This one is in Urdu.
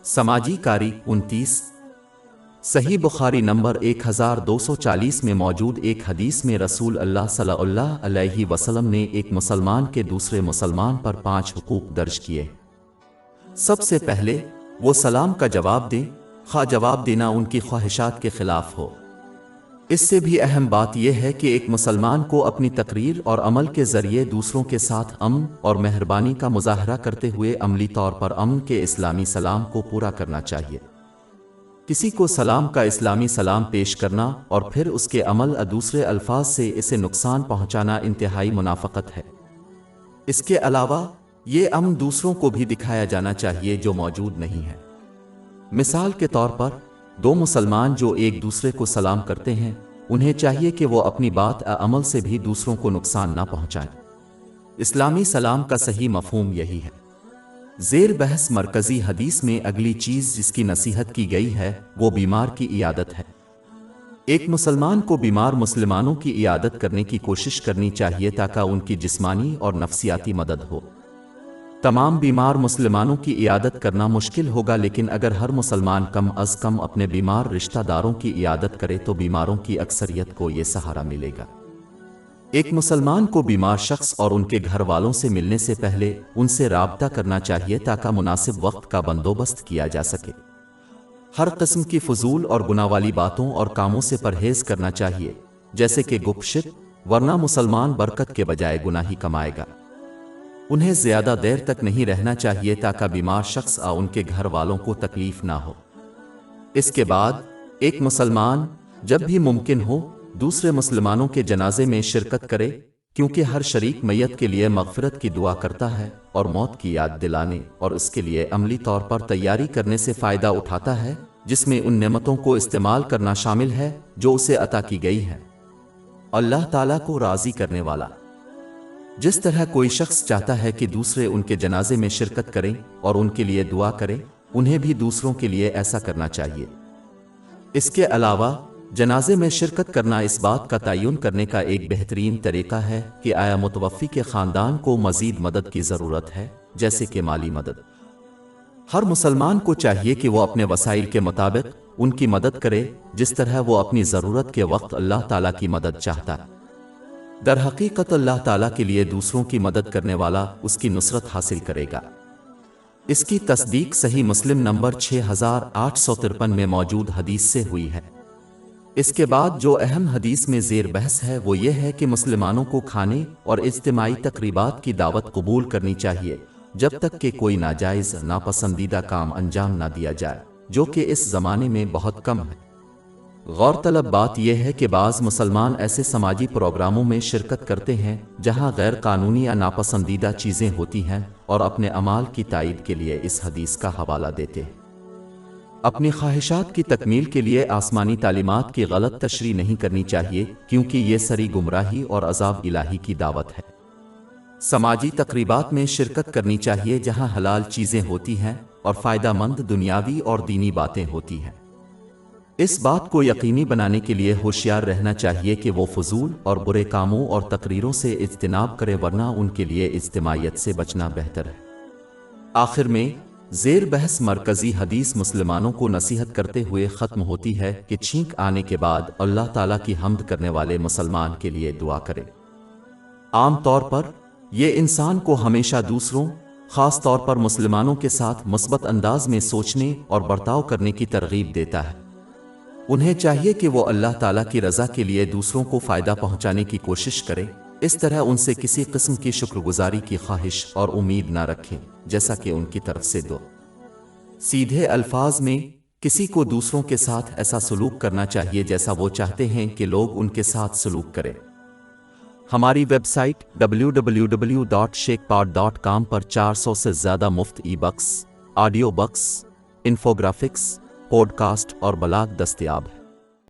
سماجی کاری 29 صحیح بخاری نمبر 1240 میں موجود ایک حدیث میں رسول اللہ صلی اللہ علیہ وسلم نے ایک مسلمان کے دوسرے مسلمان پر 5 حقوق درج کیے۔ سب سے پہلے وہ سلام کا جواب دیں، خواہ جواب دینا ان کی خواہشات کے خلاف ہو۔ اس سے بھی اہم بات یہ ہے کہ ایک مسلمان کو اپنی تقریر اور عمل کے ذریعے دوسروں کے ساتھ امن اور مہربانی کا مظاہرہ کرتے ہوئے عملی طور پر امن کے اسلامی سلام کو پورا کرنا چاہیے۔ کسی کو سلام کا اسلامی سلام پیش کرنا اور پھر اس کے عمل دوسرے الفاظ سے اسے نقصان پہنچانا انتہائی منافقت ہے۔ اس کے علاوہ یہ امن دوسروں کو بھی دکھایا جانا چاہیے جو موجود نہیں ہے۔ مثال کے طور پر دو مسلمان جو ایک دوسرے کو سلام کرتے ہیں، انہیں چاہیے کہ وہ اپنی بات عمل سے بھی دوسروں کو نقصان نہ پہنچائیں۔ اسلامی سلام کا صحیح مفہوم یہی ہے۔ زیر بحث مرکزی حدیث میں اگلی چیز جس کی نصیحت کی گئی ہے وہ بیمار کی عیادت ہے۔ ایک مسلمان کو بیمار مسلمانوں کی عیادت کرنے کی کوشش کرنی چاہیے تاکہ ان کی جسمانی اور نفسیاتی مدد ہو۔ تمام بیمار مسلمانوں کی عیادت کرنا مشکل ہوگا، لیکن اگر ہر مسلمان کم از کم اپنے بیمار رشتہ داروں کی عیادت کرے تو بیماروں کی اکثریت کو یہ سہارا ملے گا۔ ایک مسلمان کو بیمار شخص اور ان کے گھر والوں سے ملنے سے پہلے ان سے رابطہ کرنا چاہیے تاکہ مناسب وقت کا بندوبست کیا جا سکے۔ ہر قسم کی فضول اور گناہ والی باتوں اور کاموں سے پرہیز کرنا چاہیے، جیسے کہ گپ شپ، ورنہ مسلمان برکت کے بجائے گناہ ہی کمائے گا۔ انہیں زیادہ دیر تک نہیں رہنا چاہیے تاکہ بیمار شخص ان کے گھر والوں کو تکلیف نہ ہو۔ اس کے بعد ایک مسلمان جب بھی ممکن ہو دوسرے مسلمانوں کے جنازے میں شرکت کرے، کیونکہ ہر شریک میت کے لیے مغفرت کی دعا کرتا ہے اور موت کی یاد دلانے اور اس کے لیے عملی طور پر تیاری کرنے سے فائدہ اٹھاتا ہے، جس میں ان نعمتوں کو استعمال کرنا شامل ہے جو اسے عطا کی گئی ہے۔ اللہ تعالیٰ کو راضی کرنے والا، جس طرح کوئی شخص چاہتا ہے کہ دوسرے ان کے جنازے میں شرکت کریں اور ان کے لیے دعا کریں، انہیں بھی دوسروں کے لیے ایسا کرنا چاہیے۔ اس کے علاوہ جنازے میں شرکت کرنا اس بات کا تعین کرنے کا ایک بہترین طریقہ ہے کہ آیا متوفی کے خاندان کو مزید مدد کی ضرورت ہے، جیسے کہ مالی مدد۔ ہر مسلمان کو چاہیے کہ وہ اپنے وسائل کے مطابق ان کی مدد کرے، جس طرح وہ اپنی ضرورت کے وقت اللہ تعالیٰ کی مدد چاہتا ہے۔ در حقیقت اللہ تعالیٰ کے لیے دوسروں کی مدد کرنے والا اس کی نصرت حاصل کرے گا۔ اس کی تصدیق صحیح مسلم نمبر 6853 میں موجود حدیث سے ہوئی ہے۔ اس کے بعد جو اہم حدیث میں زیر بحث ہے وہ یہ ہے کہ مسلمانوں کو کھانے اور اجتماعی تقریبات کی دعوت قبول کرنی چاہیے جب تک کہ کوئی ناجائز ناپسندیدہ کام انجام نہ دیا جائے، جو کہ اس زمانے میں بہت کم ہے۔ غور طلب بات یہ ہے کہ بعض مسلمان ایسے سماجی پروگراموں میں شرکت کرتے ہیں جہاں غیر قانونی یا ناپسندیدہ چیزیں ہوتی ہیں اور اپنے اعمال کی تائید کے لیے اس حدیث کا حوالہ دیتے ہیں۔ اپنی خواہشات کی تکمیل کے لیے آسمانی تعلیمات کی غلط تشریح نہیں کرنی چاہیے، کیونکہ یہ سری گمراہی اور عذاب الہی کی دعوت ہے۔ سماجی تقریبات میں شرکت کرنی چاہیے جہاں حلال چیزیں ہوتی ہیں اور فائدہ مند دنیاوی اور دینی باتیں ہوتی ہیں۔ اس بات کو یقینی بنانے کے لیے ہوشیار رہنا چاہیے کہ وہ فضول اور برے کاموں اور تقریروں سے اجتناب کرے، ورنہ ان کے لیے اجتماعیت سے بچنا بہتر ہے۔ آخر میں زیر بحث مرکزی حدیث مسلمانوں کو نصیحت کرتے ہوئے ختم ہوتی ہے کہ چھینک آنے کے بعد اللہ تعالیٰ کی حمد کرنے والے مسلمان کے لیے دعا کرے۔ عام طور پر یہ انسان کو ہمیشہ دوسروں، خاص طور پر مسلمانوں کے ساتھ مثبت انداز میں سوچنے اور برتاؤ کرنے کی ترغیب دیتا ہے۔ انہیں چاہیے کہ وہ اللہ تعالیٰ کی رضا کے لیے دوسروں کو فائدہ پہنچانے کی کوشش کریں، اس طرح ان سے کسی قسم کی شکر گزاری کی خواہش اور امید نہ رکھیں، جیسا کہ ان کی طرف سے دو سیدھے الفاظ میں کسی کو دوسروں کے ساتھ ایسا سلوک کرنا چاہیے جیسا وہ چاہتے ہیں کہ لوگ ان کے ساتھ سلوک کریں۔ ہماری ویب سائٹ www.shekpod.com پر 400 سے زیادہ مفت e books, audio books, infographics, podcast اور بلاگ دستیاب ہے۔